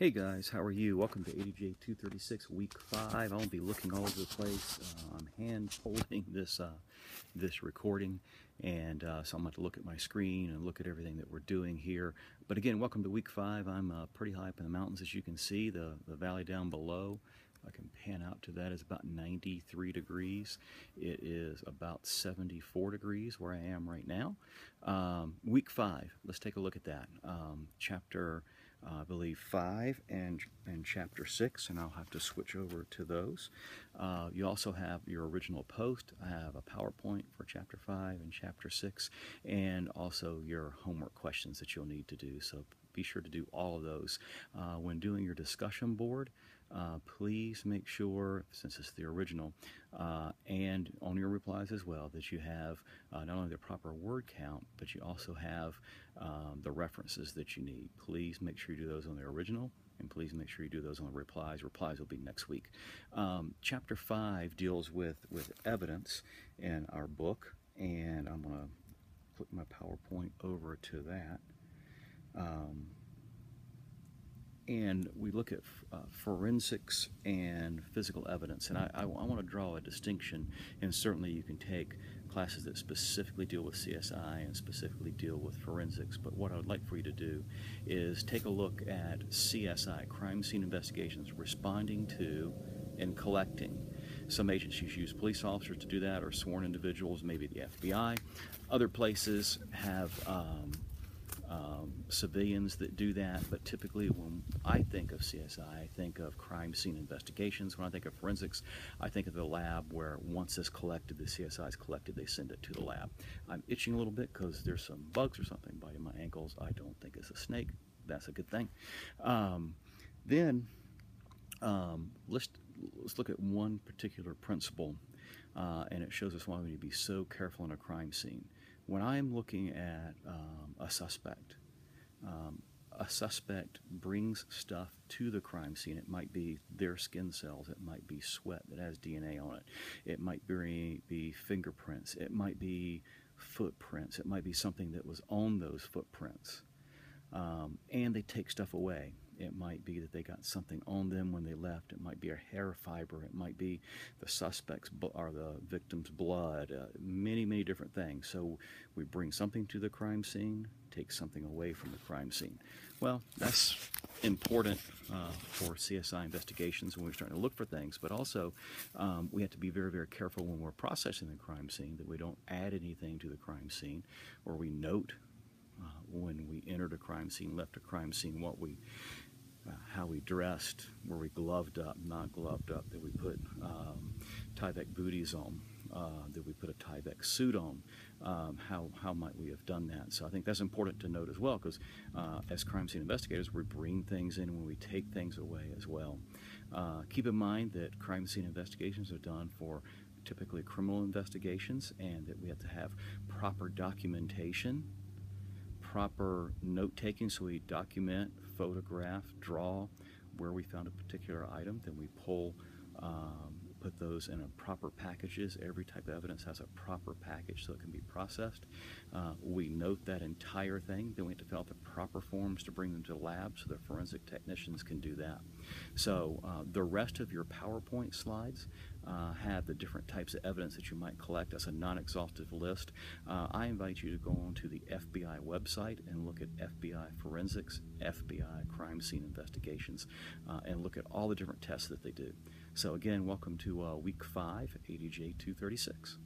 Hey guys, how are you? Welcome to ADJ236 Week 5. I won't be looking all over the place. I'm hand holding this recording, and so I'm going to look at my screen and look at everything that we're doing here. But again, welcome to Week 5. I'm pretty high up in the mountains, as you can see. The valley down below, I can pan out to that, is about 93 degrees. It is about 74 degrees where I am right now. Week 5, let's take a look at that. Chapter I believe 5 and chapter 6, and I'll have to switch over to those. You also have your original post. I have a PowerPoint for chapter 5 and chapter 6, and also your homework questions that you'll need to do. So be sure to do all of those. When doing your discussion board, please make sure, since it's the original, and on your replies as well, that you have not only the proper word count, but you also have the references that you need. Please make sure you do those on the original, and please make sure you do those on the replies. Replies will be next week. Chapter 5 deals with evidence in our book, and I'm going to click my PowerPoint over to that. And we look at forensics and physical evidence, and I want to draw a distinction, and certainly you can take classes that specifically deal with CSI and specifically deal with forensics, but what I would like for you to do is take a look at CSI, crime scene investigations, responding to and collecting. Some agencies use police officers to do that, or sworn individuals, maybe the FBI. Other places have civilians that do that, but typically when I think of CSI, I think of crime scene investigations. When I think of forensics, I think of the lab where once it's collected, the CSI is collected, they send it to the lab. I'm itching a little bit because there's some bugs or something biting my ankles. I don't think it's a snake. That's a good thing. Let's look at one particular principle, and it shows us why we need to be so careful in a crime scene. When I'm looking at a suspect brings stuff to the crime scene. It might be their skin cells, it might be sweat that has DNA on it, it might be fingerprints, it might be footprints, it might be something that was on those footprints, and they take stuff away. It might be that they got something on them when they left. It might be a hair fiber. It might be the suspect's or the victim's blood. Many different things. So we bring something to the crime scene, take something away from the crime scene. Well, that's important for CSI investigations when we're starting to look for things, but also we have to be very careful when we're processing the crime scene that we don't add anything to the crime scene, or we note when we entered a crime scene, left a crime scene, how we dressed, were we gloved up, not gloved up, did we put Tyvek booties on, did we put a Tyvek suit on, how might we have done that? So I think that's important to note as well, because as crime scene investigators, we bring things in when we take things away as well. Keep in mind that crime scene investigations are done for typically criminal investigations, and that we have to have proper documentation, proper note-taking, so we document, photograph, draw where we found a particular item, then we put those in proper packages. Every type of evidence has a proper package so it can be processed. We note that entire thing, then we have to fill out the proper forms to bring them to the lab so the forensic technicians can do that. So the rest of your PowerPoint slides have the different types of evidence that you might collect as a non-exhaustive list. I invite you to go onto the FBI website and look at FBI forensics, FBI crime scene investigations, and look at all the different tests that they do. So again, welcome to Week 5, ADJ 236.